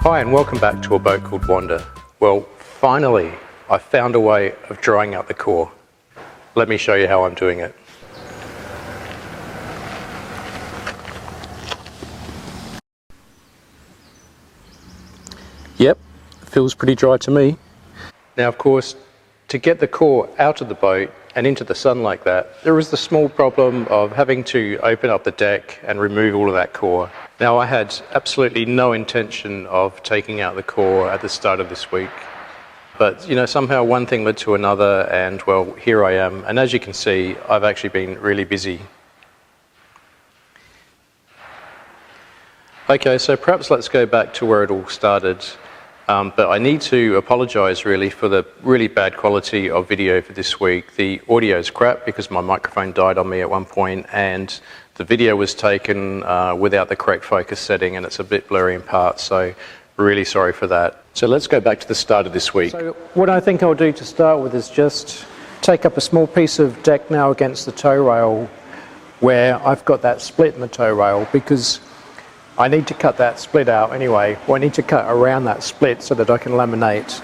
Hi and welcome back to a boat called Wanda. Well, finally, I found a way of drying out the core. Let me show you how I'm doing it. Yep, feels pretty dry to me. Now, of course, to get the core out of the boat and into the sun like that, there is the small problem of having to open up the deck and remove all of that core. Now, I had absolutely no intention of taking out the core at the start of this week, but somehow one thing led to another, and well, here I am. And as you can see, I've actually been really busy. Okay, so perhaps let's go back to where it all started. But I need to apologise really for the really bad quality of video for this week. The audio's crap because my microphone died on me at one point, and the video was taken without the correct focus setting, and it's a bit blurry in parts, so really sorry for that. So let's go back to the start of this week. So what I think I'll do to start with is just take up a small piece of deck now against the tow rail where I've got that split in the tow rail, because I need to cut that split out anyway. Well, I need to cut around that split so that I can laminate.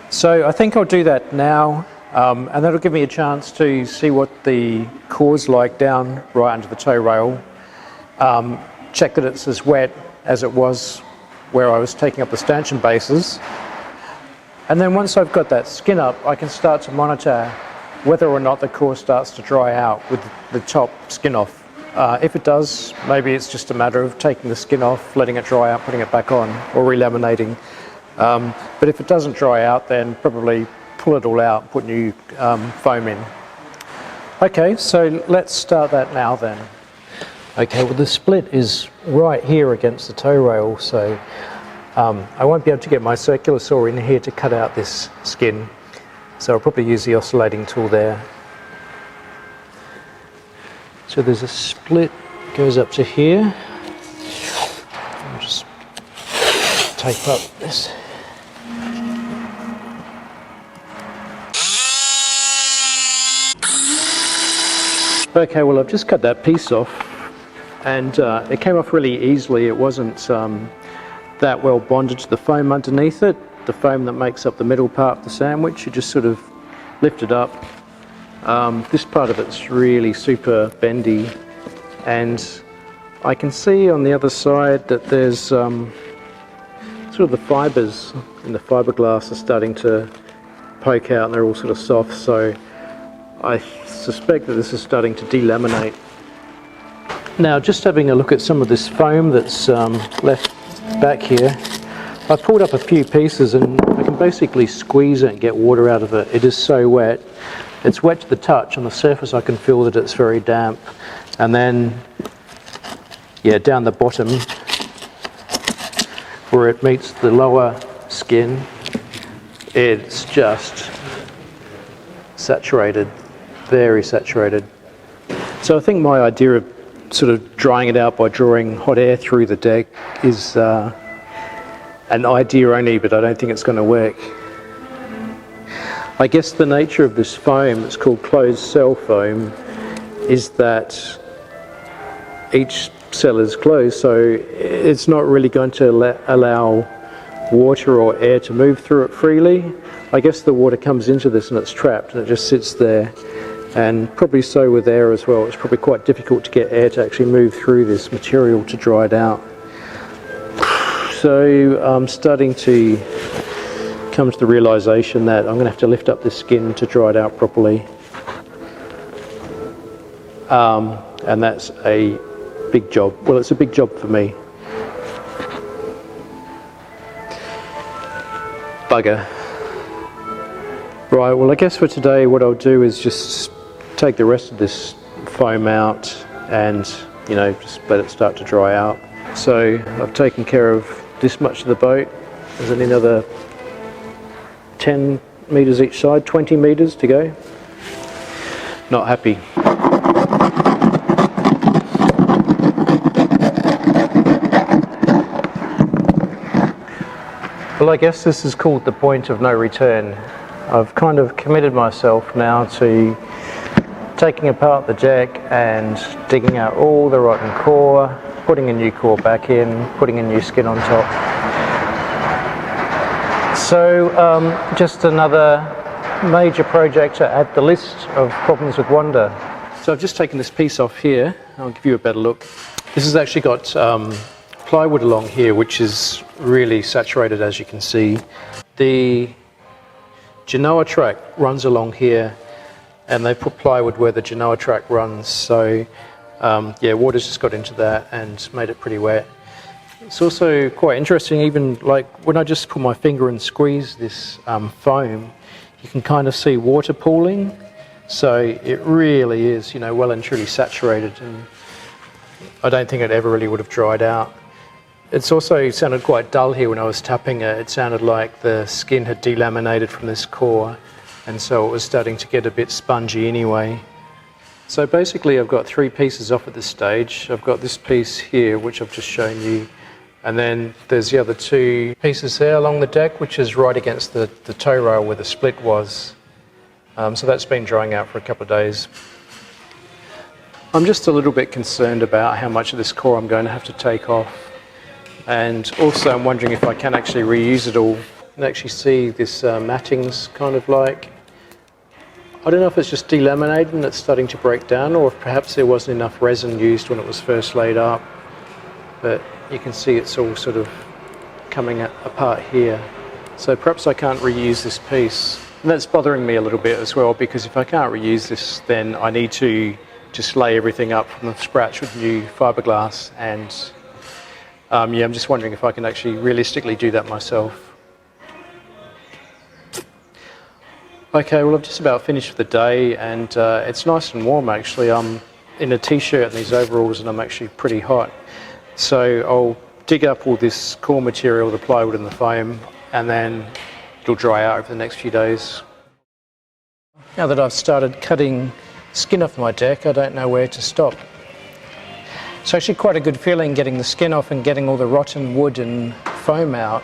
So I think I'll do that now, and that'll give me a chance to see what the core's like down right under the tow rail. Check that it's as wet as it was where I was taking up the stanchion bases. And then once I've got that skin up, I can start to monitor whether or not the core starts to dry out with the top skin off. If it does, maybe it's just a matter of taking the skin off, letting it dry out, putting it back on, or relaminating. But if it doesn't dry out, then probably pull it all out, put new foam in. Okay, so let's start that now then. Okay, well the split is right here against the tow rail, so I won't be able to get my circular saw in here to cut out this skin. So I'll probably use the oscillating tool there. So there's a split, goes up to here. I'll just tape up this. Okay, well I've just cut that piece off, and it came off really easily. It wasn't that well bonded to the foam underneath it. The foam that makes up the middle part of the sandwich, you just sort of lift it up. This part of it's really super bendy, and I can see on the other side that there's sort of the fibres in the fiberglass are starting to poke out, and they're all sort of soft, so I suspect that this is starting to delaminate. Now, just having a look at some of this foam that's left back here, I pulled up a few pieces and I can basically squeeze it and get water out of it. It is so wet. It's wet to the touch. On the surface I can feel that it's very damp, and then down the bottom where it meets the lower skin, it's just saturated, very saturated. So I think my idea of sort of drying it out by drawing hot air through the deck is an idea only, but I don't think it's going to work. I guess the nature of this foam, it's called closed cell foam, is that each cell is closed, so it's not really going to allow water or air to move through it freely. I guess the water comes into this and it's trapped and it just sits there, and probably so with air as well. It's probably quite difficult to get air to actually move through this material to dry it out. So I'm starting to come to the realization that I'm going to have to lift up this skin to dry it out properly, and that's a big job. Well, it's a big job for me. Bugger. Right, well I guess for today what I'll do is just take the rest of this foam out and just let it start to dry out. So I've taken care of this much of the boat. There's only another 10 metres each side, 20 metres to go. Not happy. Well, I guess this is called the point of no return. I've kind of committed myself now to taking apart the deck and digging out all the rotten core, putting a new core back in, putting a new skin on top. So just another major project to add the list of problems with Wanda. So I've just taken this piece off here. I'll give you a better look. This has actually got plywood along here, which is really saturated, as you can see. The Genoa track runs along here, and they put plywood where the Genoa track runs. So yeah, water's just got into that and made it pretty wet. It's also quite interesting, even like when I just put my finger and squeeze this foam, you can kind of see water pooling. So it really is, you know, well and truly saturated, and I don't think it ever really would have dried out. It's also sounded quite dull here when I was tapping it. It sounded like the skin had delaminated from this core, and so it was starting to get a bit spongy anyway. So basically I've got 3 pieces off at this stage. I've got this piece here, which I've just shown you, and then there's the other 2 pieces there along the deck, which is right against the toe rail where the split was. So that's been drying out for a couple of days. I'm just a little bit concerned about how much of this core I'm going to have to take off, and also I'm wondering if I can actually reuse it all. You can actually see this matting's kind of like, I don't know if it's just delaminated and it's starting to break down, or if perhaps there wasn't enough resin used when it was first laid up, but you can see it's all sort of coming apart here. So perhaps I can't reuse this piece. And that's bothering me a little bit as well, because if I can't reuse this, then I need to just lay everything up from scratch with new fiberglass, and yeah, I'm just wondering if I can actually realistically do that myself. Okay, well I've just about finished for the day, and it's nice and warm actually. I'm in a t-shirt and these overalls, and I'm actually pretty hot. So I'll dig up all this core material, the plywood and the foam, and then it'll dry out over the next few days. Now that I've started cutting skin off my deck, I don't know where to stop. It's actually quite a good feeling getting the skin off and getting all the rotten wood and foam out.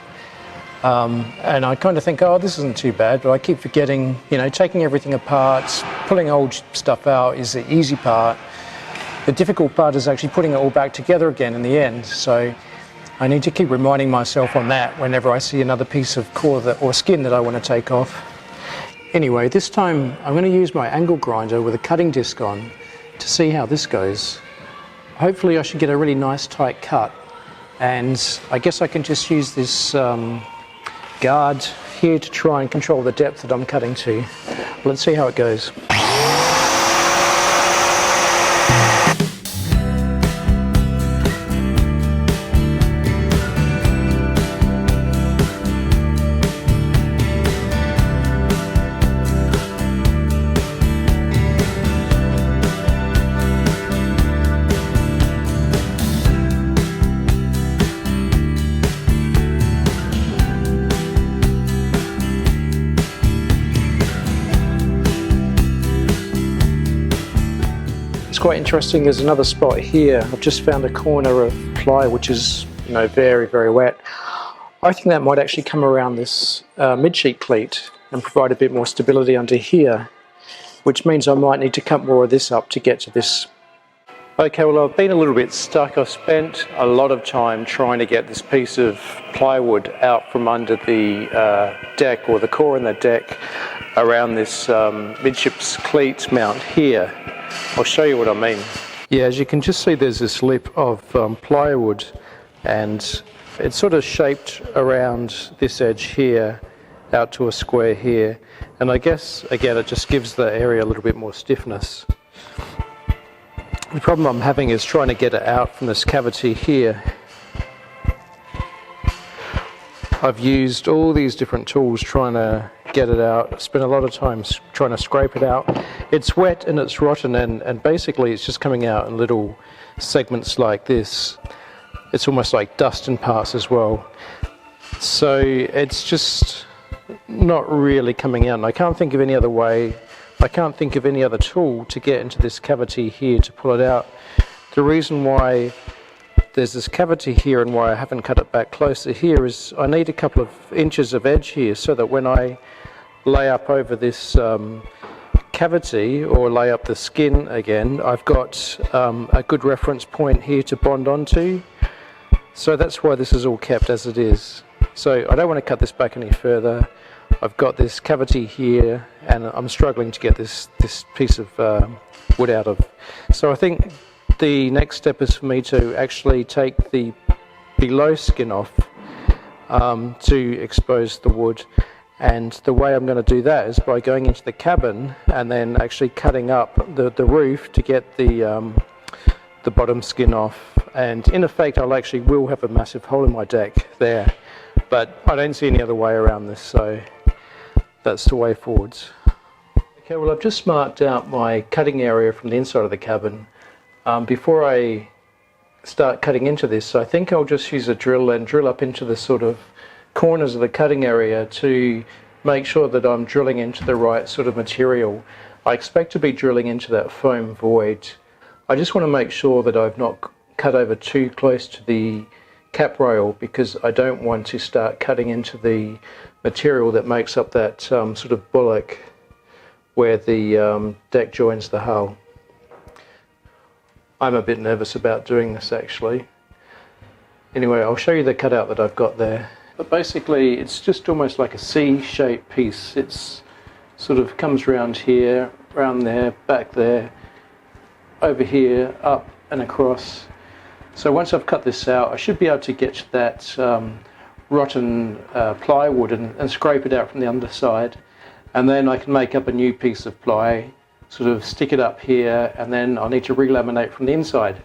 And I kind of think, oh, this isn't too bad, but I keep forgetting, you know, taking everything apart, pulling old stuff out is the easy part. The difficult part is actually putting it all back together again in the end. So I need to keep reminding myself on that whenever I see another piece of core or skin that I want to take off. Anyway, this time I'm going to use my angle grinder with a cutting disc on to see how this goes. Hopefully I should get a really nice tight cut, and I guess I can just use this guard here to try and control the depth that I'm cutting to. Let's see how it goes. It's quite interesting, there's another spot here. I've just found a corner of ply which is, you know, very, very wet. I think that might actually come around this mid-sheet cleat and provide a bit more stability under here, which means I might need to cut more of this up to get to this. Okay, well I've been a little bit stuck. I've spent a lot of time trying to get this piece of plywood out from under the deck, or the core in the deck, around this midships cleat mount here. I'll show you what I mean. Yeah, as you can just see, there's this lip of plywood, and it's sort of shaped around this edge here out to a square here, and I guess again it just gives the area a little bit more stiffness. The problem I'm having is trying to get it out from this cavity here. I've used all these different tools trying to get it out. Spent a lot of time trying to scrape it out. It's wet and it's rotten, and basically it's just coming out in little segments like this. It's almost like dust in parts as well. So it's just not really coming out, and I can't think of any other way. I can't think of any other tool to get into this cavity here to pull it out. The reason why there's this cavity here and why I haven't cut it back closer here is I need a couple of inches of edge here, so that when I lay up over this cavity or lay up the skin again, I've got a good reference point here to bond onto. So that's why this is all kept as it is. So I don't want to cut this back any further. I've got this cavity here and I'm struggling to get this piece of wood out of. So I think the next step is for me to actually take the below skin off to expose the wood, and the way I'm going to do that is by going into the cabin and then actually cutting up the roof to get the bottom skin off, and in effect I'll actually will have a massive hole in my deck there, but I don't see any other way around this, so that's the way forwards. Okay, well I've just marked out my cutting area from the inside of the cabin. Before I start cutting into this, I think I'll just use a drill and drill up into the sort of corners of the cutting area to make sure that I'm drilling into the right sort of material. I expect to be drilling into that foam void. I just want to make sure that I've not cut over too close to the cap rail, because I don't want to start cutting into the material that makes up that sort of bulwark where the deck joins the hull. I'm a bit nervous about doing this actually. Anyway, I'll show you the cutout that I've got there. But basically it's just almost like a C-shaped piece. It's sort of comes around here, around there, back there, over here, up and across. So once I've cut this out, I should be able to get to that rotten plywood and scrape it out from the underside, and then I can make up a new piece of ply, sort of stick it up here, and then I'll need to re-laminate from the inside.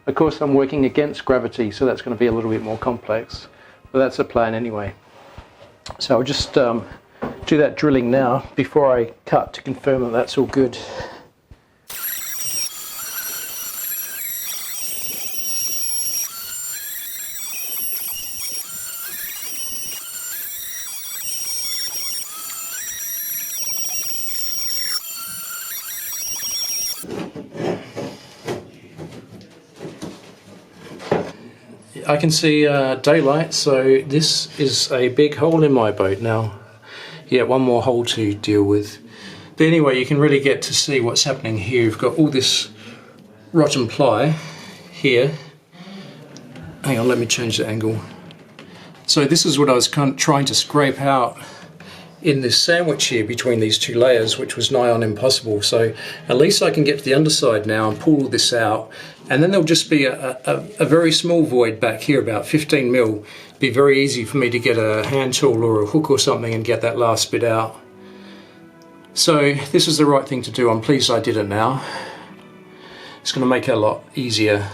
Of course I'm working against gravity, so that's going to be a little bit more complex, but that's the plan anyway. So I'll just do that drilling now before I cut to confirm that that's all good. I can see daylight, so this is a big hole in my boat now. Yeah, one more hole to deal with. But anyway, you can really get to see what's happening here. You've got all this rotten ply here. Hang on, let me change the angle. So this is what I was trying to scrape out in this sandwich here between these two layers, which was nigh on impossible. So at least I can get to the underside now and pull this out, and then there'll just be a very small void back here, about 15 mil. Be very easy for me to get a hand tool or a hook or something and get that last bit out. So this is the right thing to do. I'm pleased I did it now. It's going to make it a lot easier.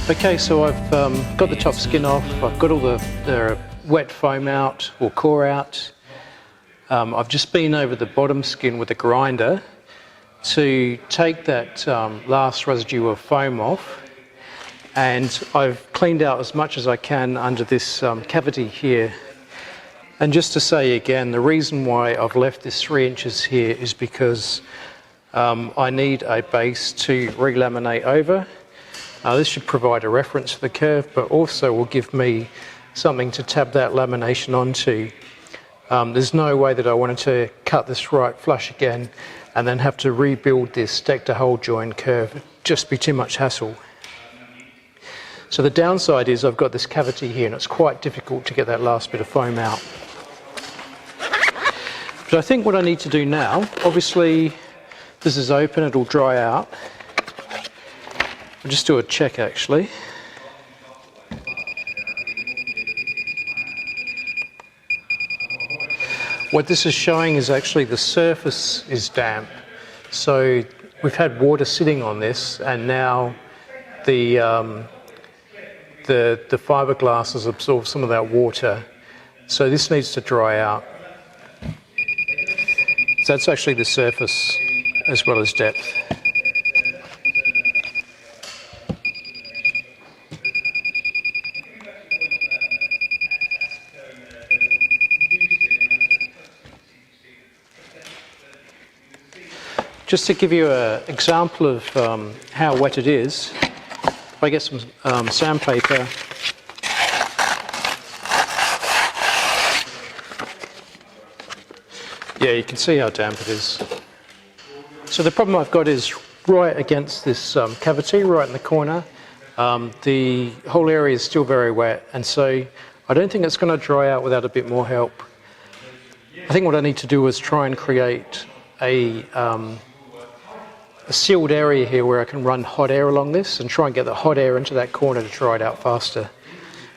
Okay, so I've got the top skin off, I've got all the wet foam out, or core out. I've just been over the bottom skin with a grinder to take that last residue of foam off, and I've cleaned out as much as I can under this cavity here. And just to say again, the reason why I've left this 3 inches here is because I need a base to re-laminate over. This should provide a reference for the curve, but also will give me something to tab that lamination onto. There's no way that I wanted to cut this right flush again and then have to rebuild this deck to hole join curve. It'd just be too much hassle. So the downside is I've got this cavity here and it's quite difficult to get that last bit of foam out. But I think what I need to do now, obviously this is open, it'll dry out. I'll just do a check actually. What this is showing is actually the surface is damp. So we've had water sitting on this, and now the fiberglass has absorbed some of that water. So this needs to dry out. So that's actually the surface as well as depth. Just to give you an example of how wet it is, if I get some sandpaper, yeah, you can see how damp it is. So the problem I've got is right against this cavity, right in the corner. The whole area is still very wet, and so I don't think it's going to dry out without a bit more help. I think what I need to do is try and create a sealed area here where I can run hot air along this and try and get the hot air into that corner to dry it out faster.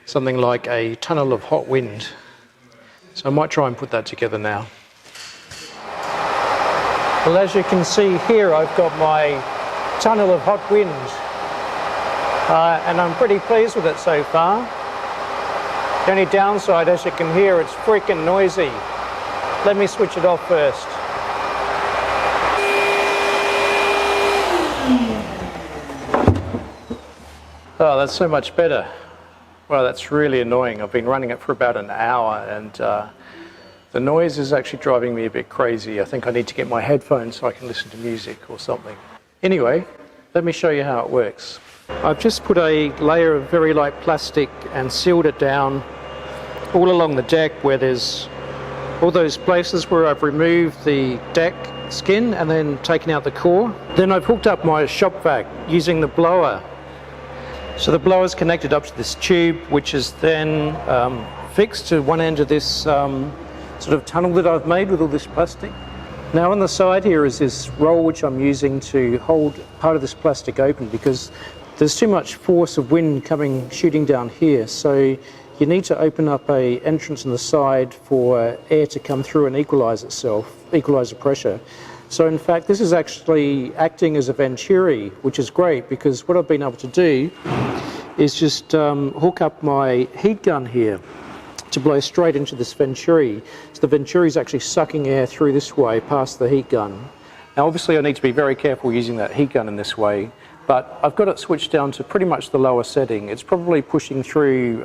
Something like a tunnel of hot wind. So I might try and put that together now. Well, as you can see here, I've got my tunnel of hot wind, and I'm pretty pleased with it so far. The only downside, as you can hear, it's freaking noisy. Let me switch it off first. Oh, that's so much better. Well, that's really annoying. I've been running it for about an hour, and the noise is actually driving me a bit crazy. I think I need to get my headphones so I can listen to music or something. Anyway, let me show you how it works. I've just put a layer of very light plastic and sealed it down all along the deck where there's all those places where I've removed the deck skin and then taken out the core. Then I've hooked up my shop vac using the blower. So the blower is connected up to this tube, which is then fixed to one end of this sort of tunnel that I've made with all this plastic. Now on the side here is this roll which I'm using to hold part of this plastic open because there's too much force of wind shooting down here. So you need to open up an entrance on the side for air to come through and equalize the pressure. So in fact, this is actually acting as a venturi, which is great because what I've been able to do is just hook up my heat gun here to blow straight into this venturi. So the venturi is actually sucking air through this way past the heat gun. Now obviously I need to be very careful using that heat gun in this way, but I've got it switched down to pretty much the lower setting. It's probably pushing through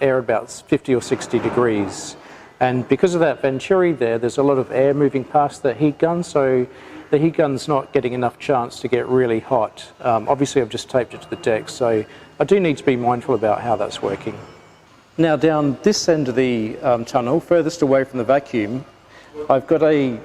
air about 50 or 60 degrees. And because of that venturi there's a lot of air moving past the heat gun, so the heat gun's not getting enough chance to get really hot. Obviously I've just taped it to the deck, so I do need to be mindful about how that's working. Now down this end of the tunnel, furthest away from the vacuum, I've got a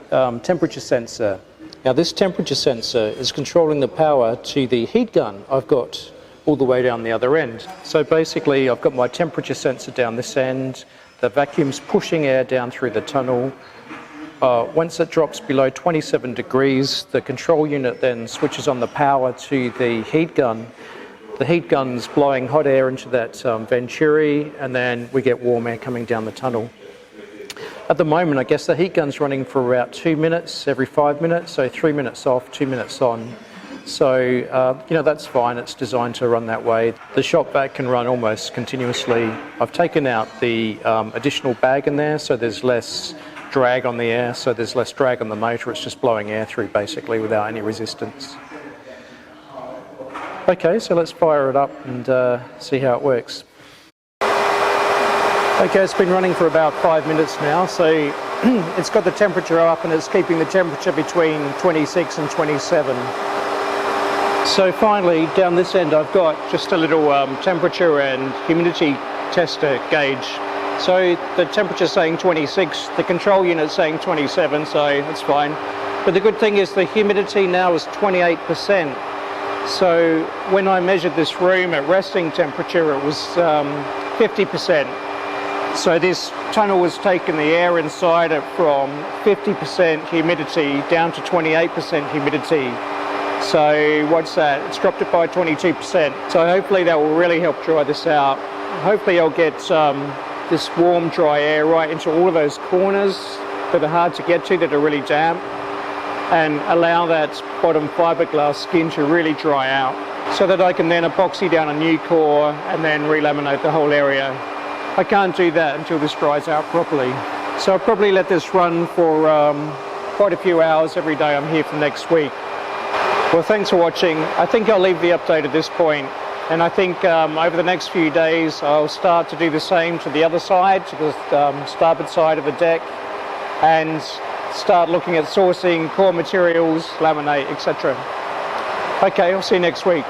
temperature sensor. Now this temperature sensor is controlling the power to the heat gun I've got all the way down the other end. So basically I've got my temperature sensor down this end. The vacuum's pushing air down through the tunnel. Once it drops below 27 degrees, the control unit then switches on the power to the heat gun. The heat gun's blowing hot air into that venturi, and then we get warm air coming down the tunnel. At the moment, I guess the heat gun's running for about 2 minutes every 5 minutes, so 3 minutes off, 2 minutes on. So, that's fine. It's designed to run that way. The shop vac can run almost continuously. I've taken out the additional bag in there, so there's less drag on the air, so there's less drag on the motor. It's just blowing air through basically without any resistance. Okay, so let's fire it up and see how it works. Okay, it's been running for about 5 minutes now, so it's got the temperature up and it's keeping the temperature between 26 and 27. So finally, down this end, I've got just a little temperature and humidity tester gauge. So the temperature's saying 26, the control unit's saying 27, so that's fine. But the good thing is the humidity now is 28%. So when I measured this room at resting temperature, it was 50%. So this tunnel has taken the air inside it from 50% humidity down to 28% humidity. So what's that? It's dropped it by 22%. So hopefully that will really help dry this out. Hopefully I'll get this warm, dry air right into all of those corners that are hard to get to, that are really damp, and allow that bottom fiberglass skin to really dry out, so that I can then epoxy down a new core and then relaminate the whole area. I can't do that until this dries out properly. So I'll probably let this run for quite a few hours every day I'm here for next week. Well, thanks for watching. I think I'll leave the update at this point. And I think over the next few days I'll start to do the same to the other side, to the starboard side of the deck, and start looking at sourcing core materials, laminate, etc. Okay, I'll see you next week.